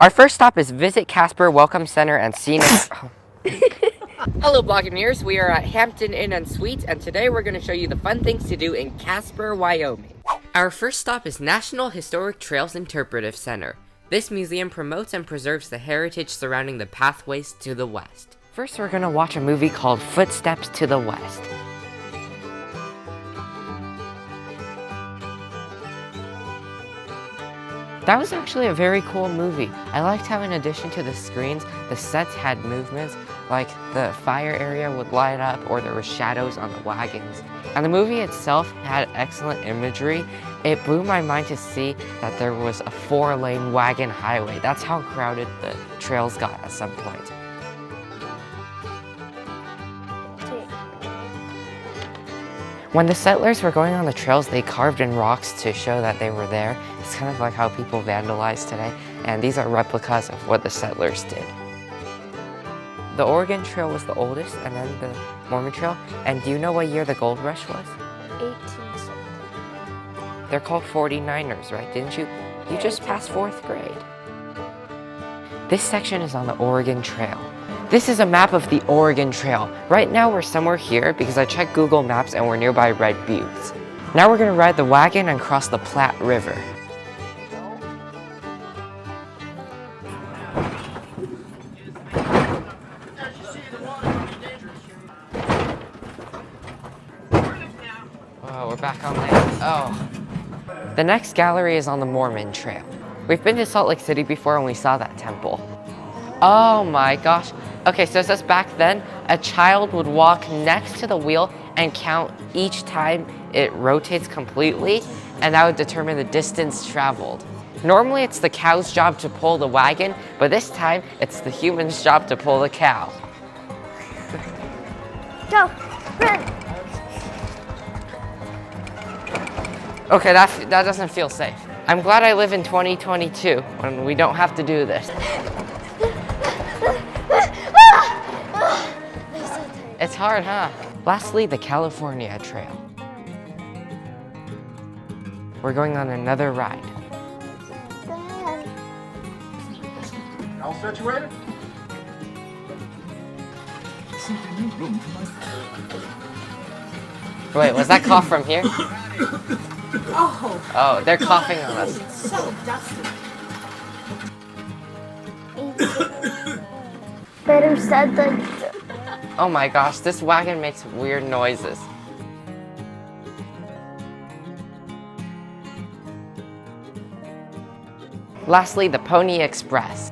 Our first stop is Visit Casper Welcome Center and Scenic. Hello Buccaneers, we are at Hampton Inn Suites, and today we're going to show you the fun things to do in Casper, Wyoming. Our first stop is National Historic Trails Interpretive Center. This museum promotes and preserves the heritage surrounding the pathways to the west. First, we're going to watch a movie called Footsteps to the West. That was actually a very cool movie. I liked how in addition to the screens, the sets had movements, like the fire area would light up or there were shadows on the wagons. And the movie itself had excellent imagery. It blew my mind to see that there was a 4-lane wagon highway. That's how crowded the trails got at some point. When the settlers were going on the trails, they carved in rocks to show that they were there. It's kind of like how people vandalize today, and these are replicas of what the settlers did. The Oregon Trail was the oldest, and then the Mormon Trail. And do you know what year the gold rush was? 18-something. They're called 49ers, right? Didn't you? You just passed 4th grade. This section is on the Oregon Trail. This is a map of the Oregon Trail. Right now we're somewhere here because I checked Google Maps and we're nearby Red Buttes. Now we're gonna ride the wagon and cross the Platte River. Oh, we're back on land. Oh. The next gallery is on the Mormon Trail. We've been to Salt Lake City before and we saw that temple. Oh my gosh. Okay, so it says back then, a child would walk next to the wheel and count each time it rotates completely, and that would determine the distance traveled. Normally it's the cow's job to pull the wagon, but this time it's the human's job to pull the cow. Go, run! Okay, that doesn't feel safe. I'm glad I live in 2022 when we don't have to do this. It's hard, huh? Lastly, the California Trail. We're going on another ride. All situated? Wait, was that cough from here? Oh, Oh, they're coughing on us. it's so dusty. Better said than Oh my gosh, this wagon makes weird noises. Lastly, the Pony Express.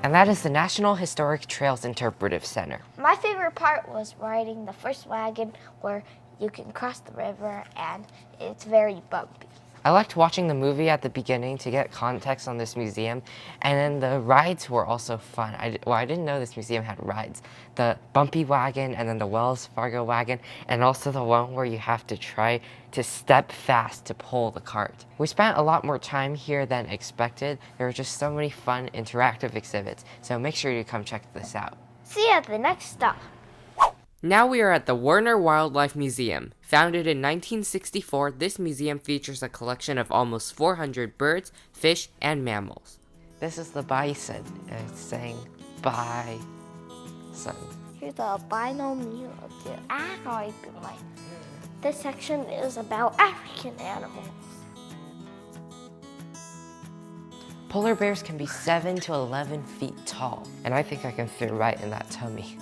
And that is the National Historic Trails Interpretive Center. My favorite part was riding the first wagon where you can cross the river and it's very bumpy. I liked watching the movie at the beginning to get context on this museum, and then the rides were also fun. I didn't know this museum had rides. The bumpy wagon, and then the Wells Fargo wagon, and also the one where you have to try to step fast to pull the cart. We spent a lot more time here than expected. There were just so many fun interactive exhibits, so make sure you come check this out. See you at the next stop. Now we are at the Werner Wildlife Museum. Founded in 1964, this museum features a collection of almost 400 birds, fish, and mammals. This is the bison. It's saying bison. Here's the albino mule. This section is about African animals. Polar bears can be 7 to 11 feet tall, and I think I can fit right in that tummy.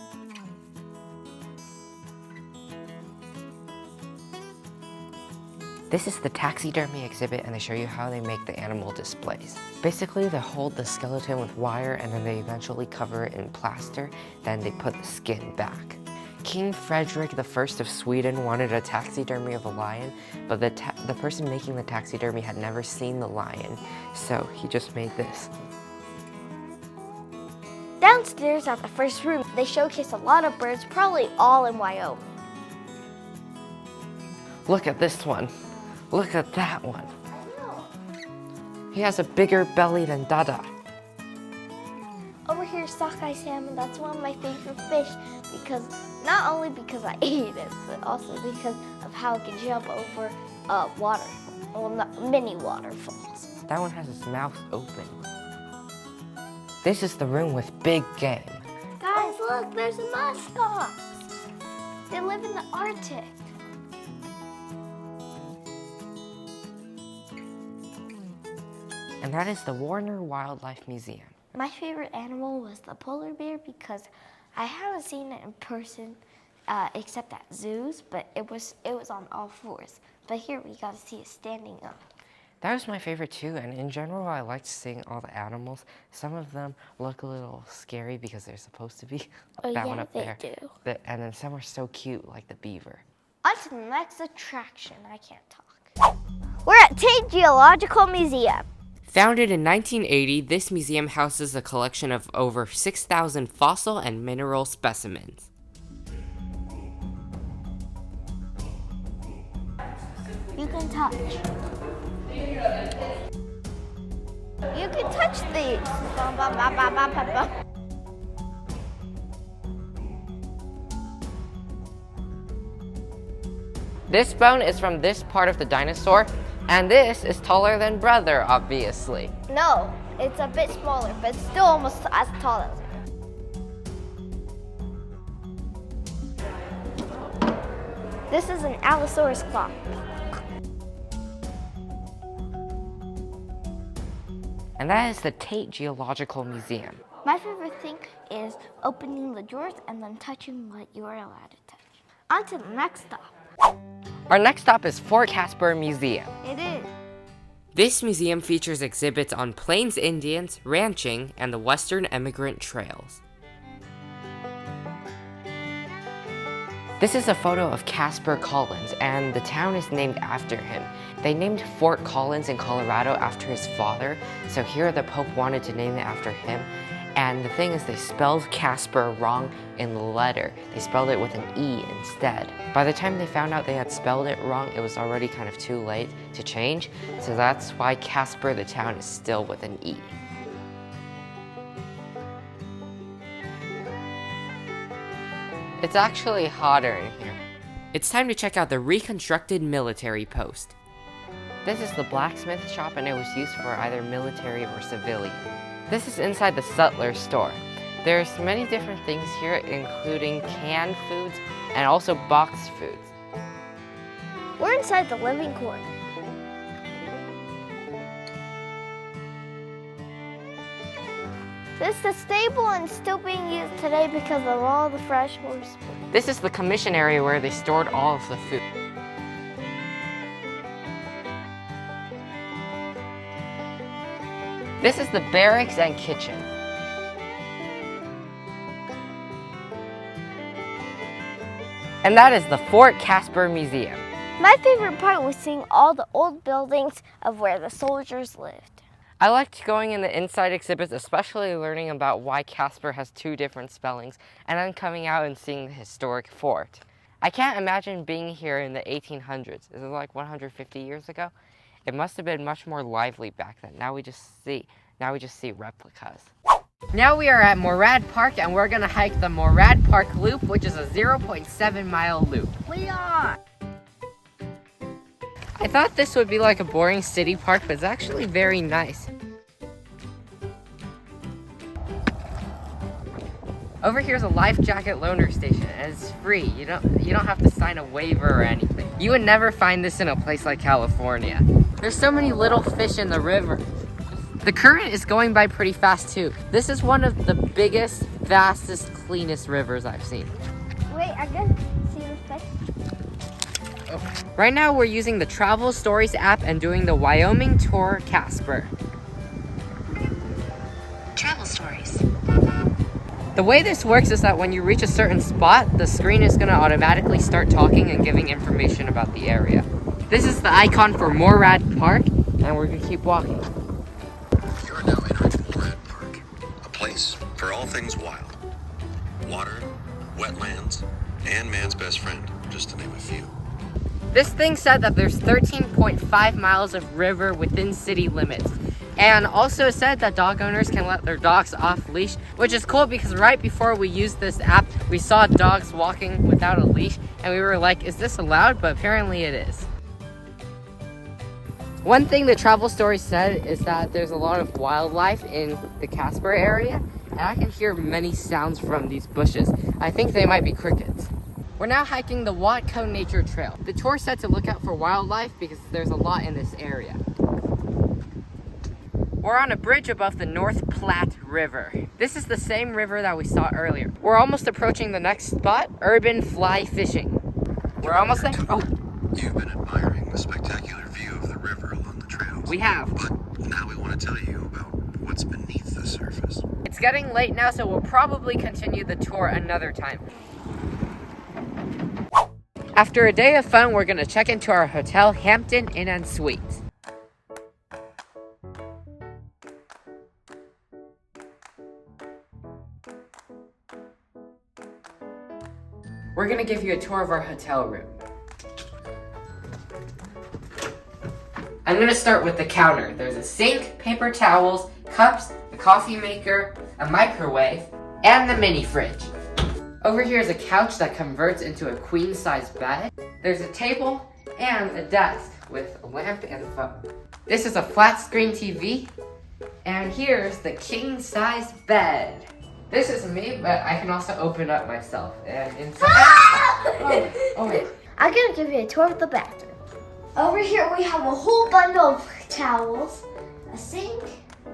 This is the taxidermy exhibit, and they show you how they make the animal displays. Basically, they hold the skeleton with wire and then they eventually cover it in plaster, then they put the skin back. King Frederick I of Sweden wanted a taxidermy of a lion, but the person making the taxidermy had never seen the lion, so he just made this. Downstairs at the first room, they showcase a lot of birds, probably all in Wyoming. Look at this one. Look at that one. He has a bigger belly than Dada. Over here, sockeye salmon, that's one of my favorite fish because not only because I ate it, but also because of how it can jump over water. Well, mini waterfalls. That one has its mouth open. This is the room with big game. Guys, look, there's a muskox. They live in the Arctic. And that is the Werner Wildlife Museum. My favorite animal was the polar bear because I haven't seen it in person except at zoos, but it was on all fours. But here we got to see it standing up. That was my favorite too, and in general I liked seeing all the animals. Some of them look a little scary because they're supposed to be. Oh, that yeah, one up they there. do. And then some are so cute, like the beaver. On to the next attraction. I can't talk. We're at Tate Geological Museum. Founded in 1980, this museum houses a collection of over 6,000 fossil and mineral specimens. You can touch. You can touch these. This bone is from this part of the dinosaur, and this is taller than brother, obviously. No, it's a bit smaller, but still almost as tall as it. This is an Allosaurus claw. And that is the Tate Geological Museum. My favorite thing is opening the drawers and then touching what you are allowed to touch. On to the next stop. Our next stop is Fort Caspar Museum. It is. This museum features exhibits on Plains Indians, ranching, and the Western Emigrant Trails. This is a photo of Caspar Collins, and the town is named after him. They named Fort Collins in Colorado after his father, so here the Pope wanted to name it after him. And the thing is, they spelled Caspar wrong in the letter. They spelled it with an E instead. By the time they found out they had spelled it wrong, it was already kind of too late to change, so that's why Caspar, the town, is still with an E. It's actually hotter in here. It's time to check out the reconstructed military post. This is the blacksmith shop, and it was used for either military or civilian. This is inside the sutler store. There's many different things here, including canned foods and also boxed foods. We're inside the living quarters. This is the stable and still being used today because of all the fresh horse food. This is the commission area where they stored all of the food. This is the barracks and kitchen. And that is the Fort Caspar Museum. My favorite part was seeing all the old buildings of where the soldiers lived. I liked going in the inside exhibits, especially learning about why Caspar has two different spellings, and then coming out and seeing the historic fort. I can't imagine being here in the 1800s. Is it like 150 years ago? It must have been much more lively back then. Now we just see replicas. Now we are at Morad Park, and we're gonna hike the Morad Park Loop, which is a 0.7-mile loop. We are. I thought this would be like a boring city park, but it's actually very nice. Over here is a life jacket loaner station, and it's free. You don't have to sign a waiver or anything. You would never find this in a place like California. There's so many little fish in the river. The current is going by pretty fast too. This is one of the biggest, fastest, cleanest rivers I've seen. Wait, I can see the fish. Right now we're using the TravelStorys app and doing the Wyoming tour Casper. Travel stories. The way this works is that when you reach a certain spot, the screen is going to automatically start talking and giving information about the area. This is the icon for Morad Park, and we're going to keep walking. You are now entering Morad Park, a place for all things wild. Water, wetlands, and man's best friend, just to name a few. This thing said that there's 13.5 miles of river within city limits, and also said that dog owners can let their dogs off leash, which is cool because right before we used this app, we saw dogs walking without a leash, and we were like, is this allowed? But apparently it is. One thing the travel story said is that there's a lot of wildlife in the Casper area, and I can hear many sounds from these bushes. I think they might be crickets. We're now hiking the Watco Nature Trail. The tour said to look out for wildlife because there's a lot in this area. We're on a bridge above the North Platte River. This is the same river that we saw earlier. We're almost approaching the next spot, urban fly fishing. We're almost there. Oh. You've been admiring the spectacular view of the river along the trails. We have. But now we want to tell you about what's beneath the surface. It's getting late now, so we'll probably continue the tour another time. After a day of fun, we're gonna check into our hotel, Hampton Inn Suites. We're gonna give you a tour of our hotel room. I'm gonna start with the counter. There's a sink, paper towels, cups, a coffee maker, a microwave, and the mini fridge. Over here is a couch that converts into a queen-size bed. There's a table and a desk with a lamp and a phone. This is a flat-screen TV, and here's the king-size bed. This is me, but I can also open up myself. And inside. Oh. I'm gonna give you a tour of the bathroom. Over here we have a whole bundle of towels, a sink,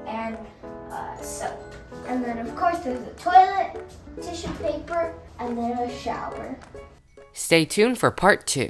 and soap. And then of course there's a toilet, tissue paper, and then a shower. Stay tuned for part 2.